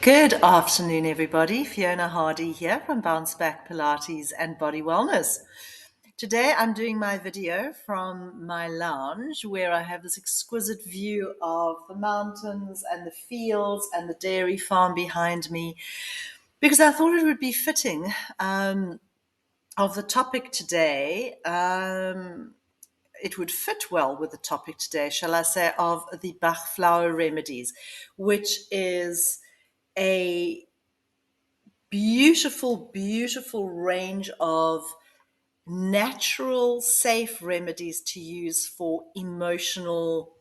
Good afternoon, everybody. Fiona Hardy here from Bounce Back Pilates and Body Wellness. Today I'm doing my video from my lounge where I have this exquisite view of the mountains and the fields and the dairy farm behind me because I thought it would be fitting of the topic today. It would fit well with the topic today, shall I say, of the Bach Flower Remedies, which is a beautiful range of natural, safe remedies to use for emotional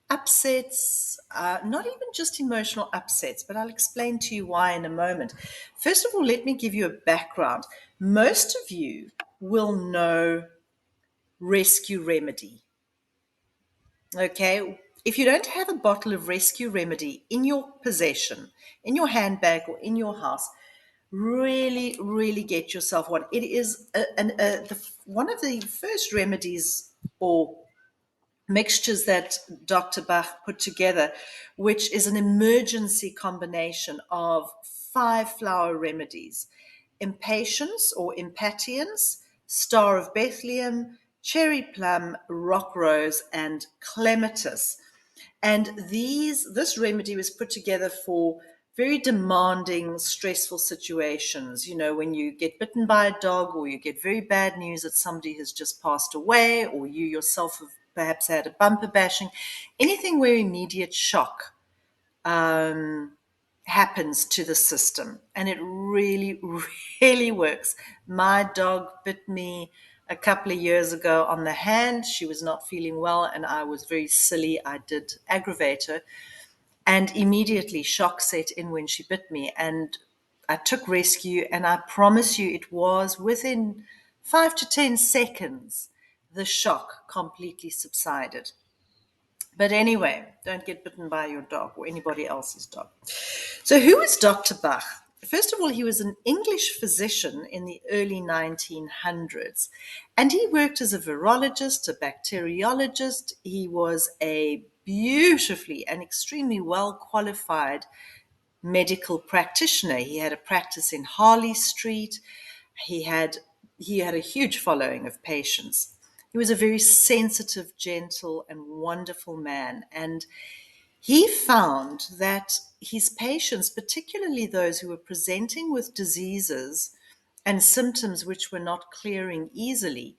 upsets, not even just emotional upsets, but I'll explain to you why in a moment. First of all, let me give you a background. Most of you will know Rescue Remedy. Okay, if you don't have a bottle of Rescue Remedy in your possession, in your handbag, or in your house, really get yourself one. It is one of the first remedies or mixtures that Dr. Bach put together, which is an emergency combination of 5 flower remedies: impatience or impatience, Star of Bethlehem, cherry plum, rock rose, and clematis. And this remedy was put together for very demanding, stressful situations. You know, when you get bitten by a dog, or you get very bad news that somebody has just passed away, or you yourself have perhaps had a bumper bashing, anything where immediate shock happens to the system. And it really works. My dog bit me a couple of years ago on the hand. She was not feeling well, and I was very silly. I did aggravate her, and immediately shock set in when she bit me. And I took rescue, and I promise you, it was within 5 to 10 seconds, the shock completely subsided. But anyway, don't get bitten by your dog or anybody else's dog. So, who is Dr. Bach? First of all, he was an English physician in the early 1900s, and he worked as a virologist, a bacteriologist. He was a beautifully and extremely well qualified medical practitioner. He had a practice in Harley Street. He had he had a huge following of patients. He was a very sensitive, gentle, and wonderful man, and he found that his patients, particularly those who were presenting with diseases and symptoms which were not clearing easily,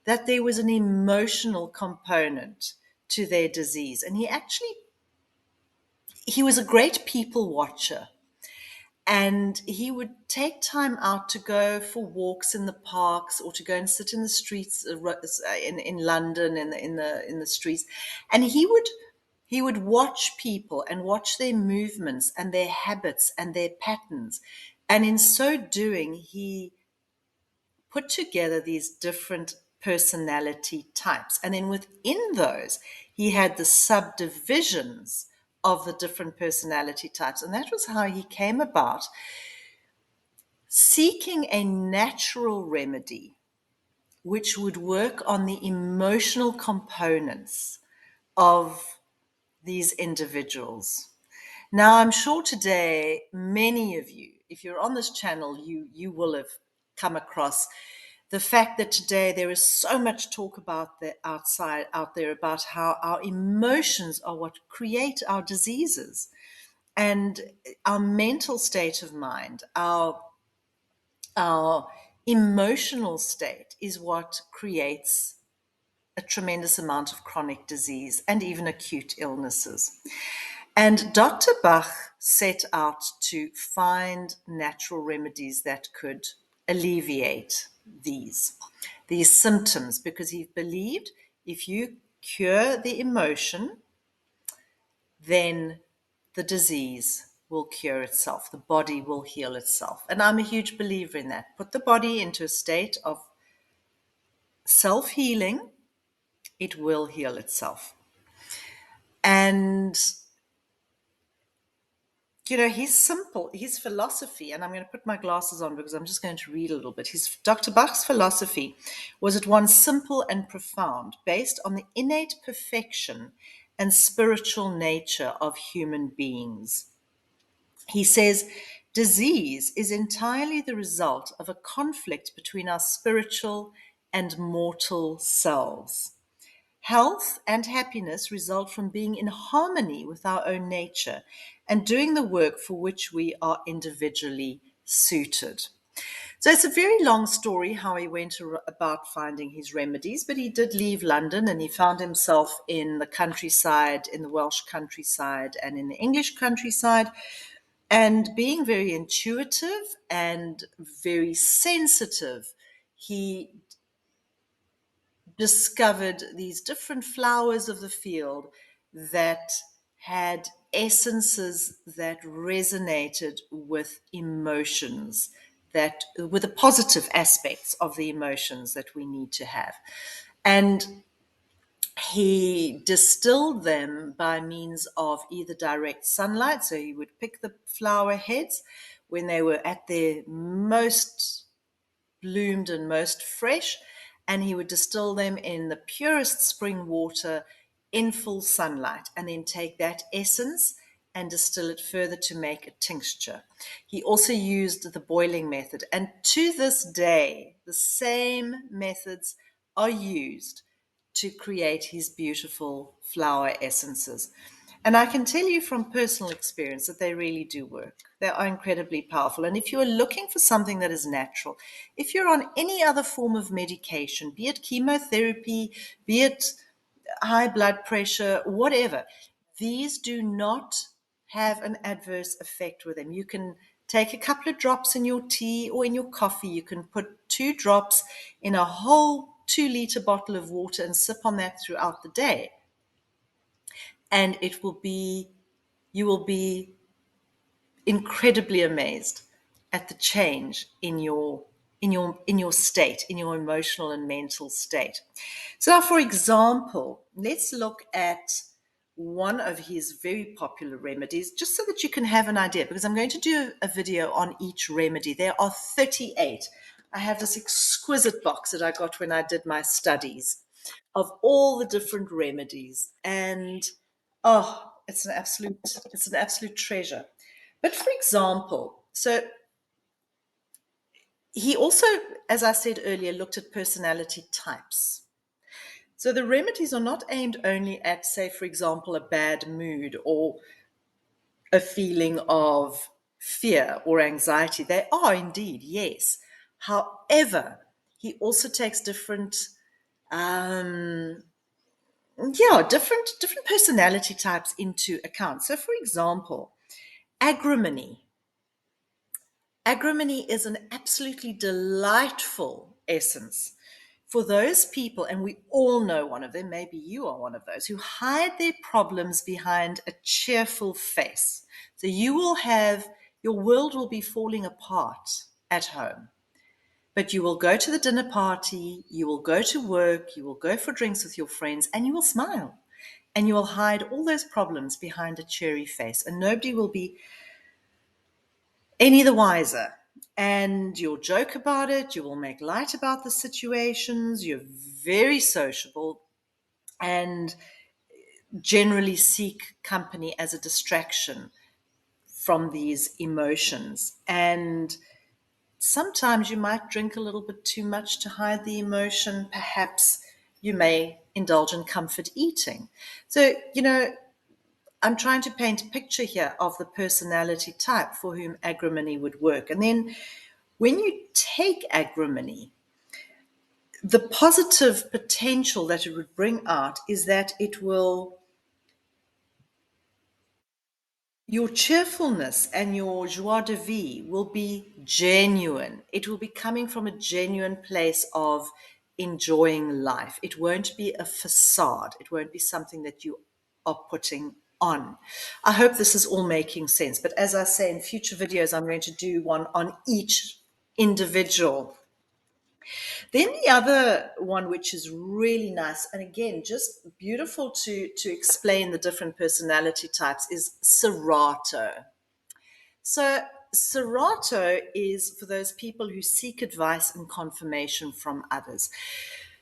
that there was an emotional component to their disease. And he was a great people watcher. And he would take time out to go for walks in the parks, or to go and sit in the streets in London, in the streets, and he would watch people and watch their movements and their habits and their patterns. And in so doing, he put together these different personality types. And then within those, he had the subdivisions of the different personality types. And that was how he came about seeking a natural remedy which would work on the emotional components of these individuals. Now, I'm sure today, many of you, if you're on this channel, you will have come across the fact that today there is so much talk about the outside out there about how our emotions are what create our diseases, and our mental state of mind, our emotional state is what creates a tremendous amount of chronic disease and even acute illnesses. And Dr. Bach set out to find natural remedies that could alleviate these symptoms, because he believed if you cure the emotion, then the disease will cure itself. The body will heal itself. And I'm a huge believer in that. Put the body into a state of self-healing, it will heal itself. And his philosophy, and I'm going to put my glasses on because I'm just going to read a little bit. Dr. Bach's philosophy was at once simple and profound, based on the innate perfection and spiritual nature of human beings. He says, disease is entirely the result of a conflict between our spiritual and mortal selves. Health and happiness result from being in harmony with our own nature and doing the work for which we are individually suited. So it's a very long story how he went about finding his remedies, but he did leave London and he found himself in the countryside, in the Welsh countryside and in the English countryside, and being very intuitive and very sensitive. He discovered these different flowers of the field that had essences that resonated with emotions, that with the positive aspects of the emotions that we need to have. And he distilled them by means of either direct sunlight, so he would pick the flower heads when they were at their most bloomed and most fresh, and he would distill them in the purest spring water in full sunlight, and then take that essence and distill it further to make a tincture. He also used the boiling method, and to this day, the same methods are used to create his beautiful flower essences. And I can tell you from personal experience that they really do work. They are incredibly powerful. And if you are looking for something that is natural, if you're on any other form of medication, be it chemotherapy, be it high blood pressure, whatever, these do not have an adverse effect with them. You can take a couple of drops in your tea or in your coffee. You can put 2 drops in a whole 2 liter bottle of water and sip on that throughout the day. And you will be incredibly amazed at the change in your state, in your emotional and mental state. So now, for example, let's look at one of his very popular remedies, just so that you can have an idea, because I'm going to do a video on each remedy. There are 38. I have this exquisite box that I got when I did my studies of all the different remedies, and oh, it's an absolute treasure. But for example, so he also, as I said earlier, looked at personality types. So the remedies are not aimed only at, say, for example, a bad mood or a feeling of fear or anxiety. They are indeed, yes. However, he also takes um, different personality types into account. So, for example, agrimony. Agrimony is an absolutely delightful essence for those people, and we all know one of them, maybe you are one of those, who hide their problems behind a cheerful face. So your world will be falling apart at home, but you will go to the dinner party, you will go to work, you will go for drinks with your friends, and you will smile. And you will hide all those problems behind a cheery face, and nobody will be any the wiser. And you'll joke about it, you will make light about the situations, you're very sociable, and generally seek company as a distraction from these emotions. And sometimes you might drink a little bit too much to hide the emotion. Perhaps you may indulge in comfort eating. So, I'm trying to paint a picture here of the personality type for whom agrimony would work. And then when you take agrimony, the positive potential that it would bring out is that your cheerfulness and your joie de vivre will be genuine. It will be coming from a genuine place of enjoying life. It won't be a facade. It won't be something that you are putting on. I hope this is all making sense. But as I say, in future videos, I'm going to do one on each individual. Then the other one, which is really nice, and again, just beautiful to explain the different personality types, is Serato. So Serato is for those people who seek advice and confirmation from others.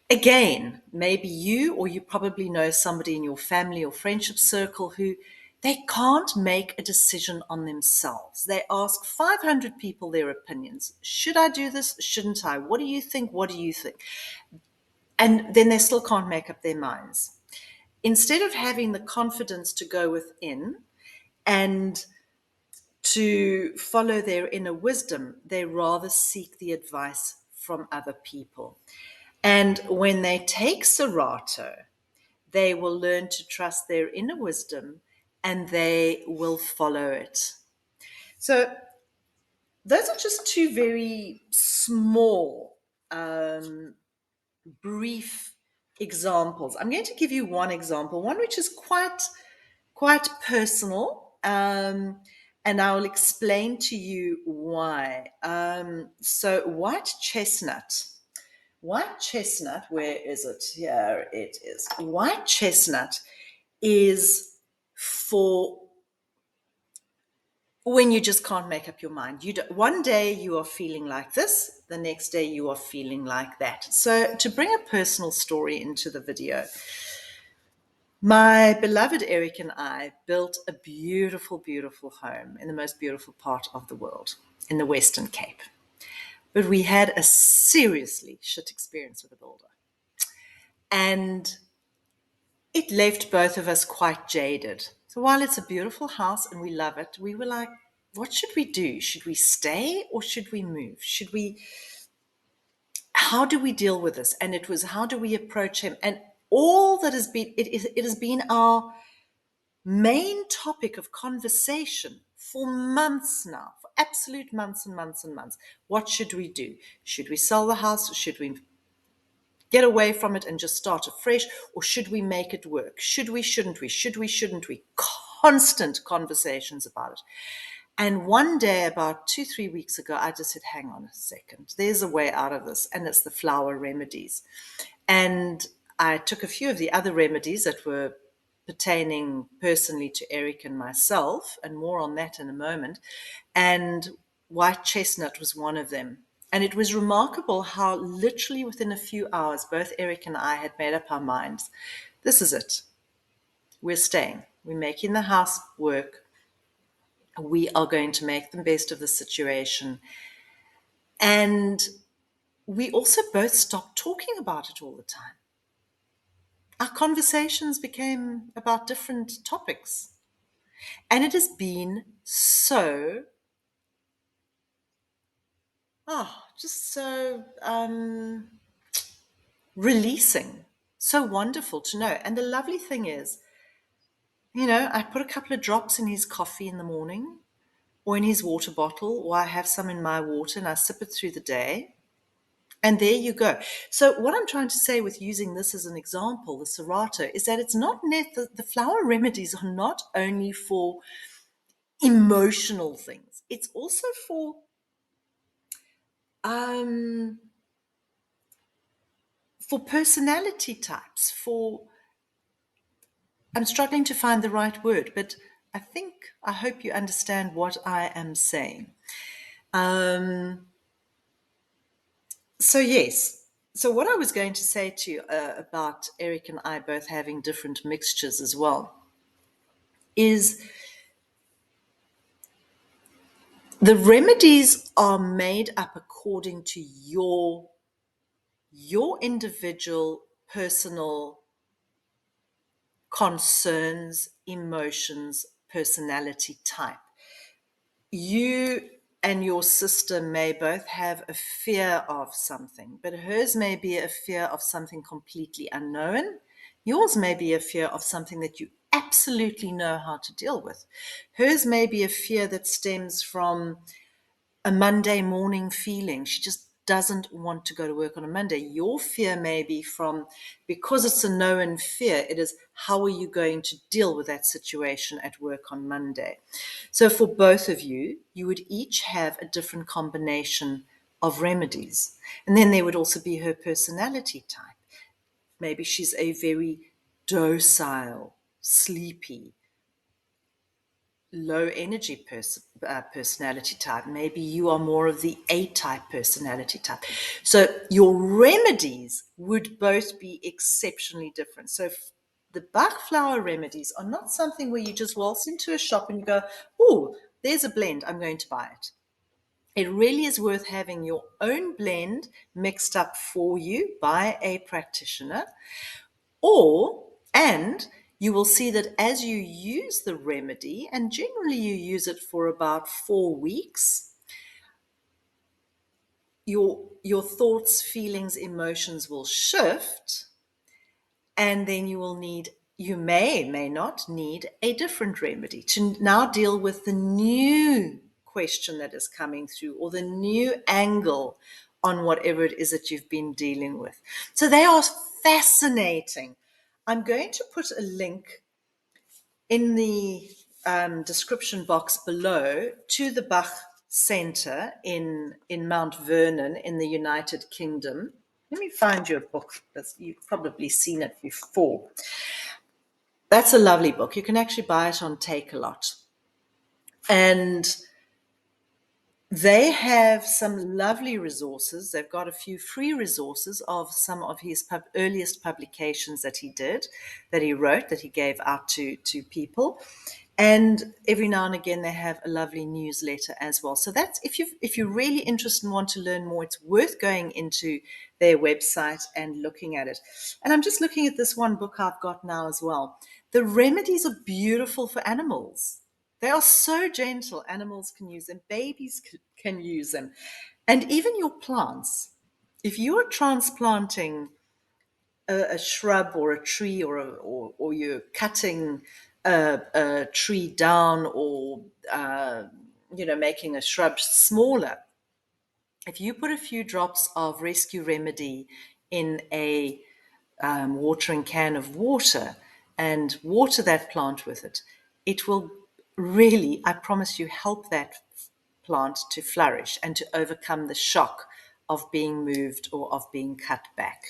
Again, maybe you, or you probably know somebody in your family or friendship circle who They can't make a decision on themselves. They ask 500 people their opinions. Should I do this? Shouldn't I? What do you think? What do you think? And then they still can't make up their minds. Instead of having the confidence to go within and to follow their inner wisdom, they rather seek the advice from other people. And when they take Serato, they will learn to trust their inner wisdom and they will follow it. So, those are just two very small, brief examples. I'm going to give you one example, one which is quite personal, and I'll explain to you why. So, white chestnut, where is it? Here it is. White chestnut is for when you just can't make up your mind. One day you are feeling like this, the next day you are feeling like that. So, to bring a personal story into the video, my beloved Eric and I built a beautiful, beautiful home in the most beautiful part of the world, in the Western Cape. But we had a seriously shit experience with a builder. And it left both of us quite jaded. So while it's a beautiful house and we love it, we were like, what should we do? Should we stay or should we move? How do we deal with this? And it was, how do we approach him? And all that has been, it has been our main topic of conversation for months now, for absolute months and months and months. What should we do? Should we sell the house? Should we get away from it and just start afresh? Or should we make it work? Should we, shouldn't we? Should we, shouldn't we? Constant conversations about it. And one day, about 2-3 weeks ago, I just said, hang on a second, there's a way out of this, and it's the flower remedies. And I took a few of the other remedies that were pertaining personally to Eric and myself, and more on that in a moment. And white chestnut was one of them. And it was remarkable how literally within a few hours, both Eric and I had made up our minds. This is it. We're staying. We're making the house work. We are going to make the best of the situation. And we also both stopped talking about it all the time. Our conversations became about different topics. And it has been so, just so releasing, so wonderful to know. And the lovely thing is, I put a couple of drops in his coffee in the morning or in his water bottle, or I have some in my water and I sip it through the day. And there you go. So what I'm trying to say with using this as an example, the Serato, is that it's not the flower remedies are not only for emotional things. It's also for personality types, I'm struggling to find the right word, but I hope you understand what I am saying. So yes. So what I was going to say to you about Eric and I both having different mixtures as well is the remedies are made up according to your individual personal concerns, emotions, personality type. You and your sister may both have a fear of something, but hers may be a fear of something completely unknown. Yours may be a fear of something that you absolutely know how to deal with. Hers may be a fear that stems from a Monday morning feeling. She just doesn't want to go to work on a Monday. Your fear may be from, because it's a known fear, it is, how are you going to deal with that situation at work on Monday? So for both of you, you would each have a different combination of remedies. And then there would also be her personality type. Maybe she's a very docile, sleepy, low energy personality type. Maybe you are more of the A-type personality type. So your remedies would both be exceptionally different. So the Bach Flower Remedies are not something where you just waltz into a shop and you go, oh, there's a blend, I'm going to buy it. It really is worth having your own blend mixed up for you by a practitioner, and you will see that as you use the remedy, and generally you use it for about 4 weeks, your thoughts, feelings, emotions will shift, and then you may not need a different remedy to now deal with the new question that is coming through or the new angle on whatever it is that you've been dealing with. So they are fascinating. I'm going to put a link in the description box below to the Bach Center in Mount Vernon in the United Kingdom. Let me find you a book. You've probably seen it before. That's a lovely book. You can actually buy it on Take-A-Lot. And they have some lovely resources. They've got a few free resources of some of his earliest publications that he wrote, that he gave out to people. And every now and again, they have a lovely newsletter as well. So that's if you're really interested and want to learn more, it's worth going into their website and looking at it. And I'm just looking at this one book I've got now as well. The remedies are beautiful for animals. They are so gentle. Animals can use them. Babies can use them. And even your plants. If you are transplanting a shrub or a tree or you're cutting a tree down or making a shrub smaller, if you put a few drops of rescue remedy in a watering can of water and water that plant with it, it will really, I promise you, help that plant to flourish and to overcome the shock of being moved or of being cut back.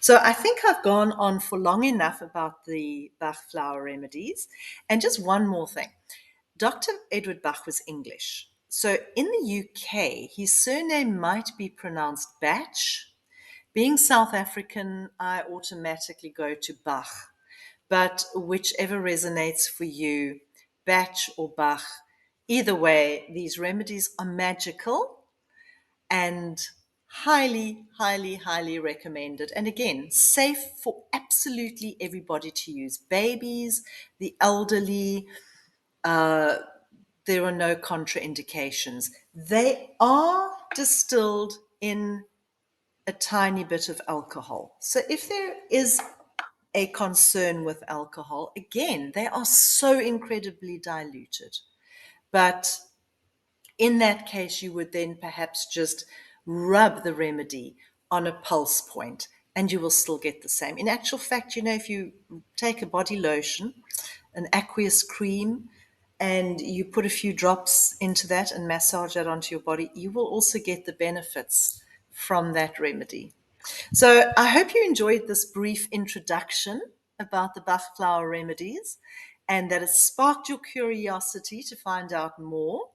So I think I've gone on for long enough about the Bach Flower Remedies. And just one more thing. Dr. Edward Bach was English. So in the UK, his surname might be pronounced Batch. Being South African, I automatically go to Bach. But whichever resonates for you, Batch or Bach, either way, these remedies are magical and highly, highly, highly recommended. And again, safe for absolutely everybody to use. Babies, the elderly, there are no contraindications. They are distilled in a tiny bit of alcohol. So if there is a concern with alcohol, again, they are so incredibly diluted. But in that case, you would then perhaps just rub the remedy on a pulse point and you will still get the same. In actual fact, if you take a body lotion, an aqueous cream, and you put a few drops into that and massage that onto your body, you will also get the benefits from that remedy. So I hope you enjoyed this brief introduction about the Bach Flower Remedies and that it sparked your curiosity to find out more.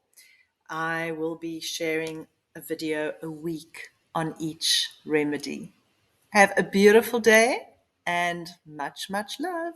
I will be sharing a video a week on each remedy. Have a beautiful day and much, much love.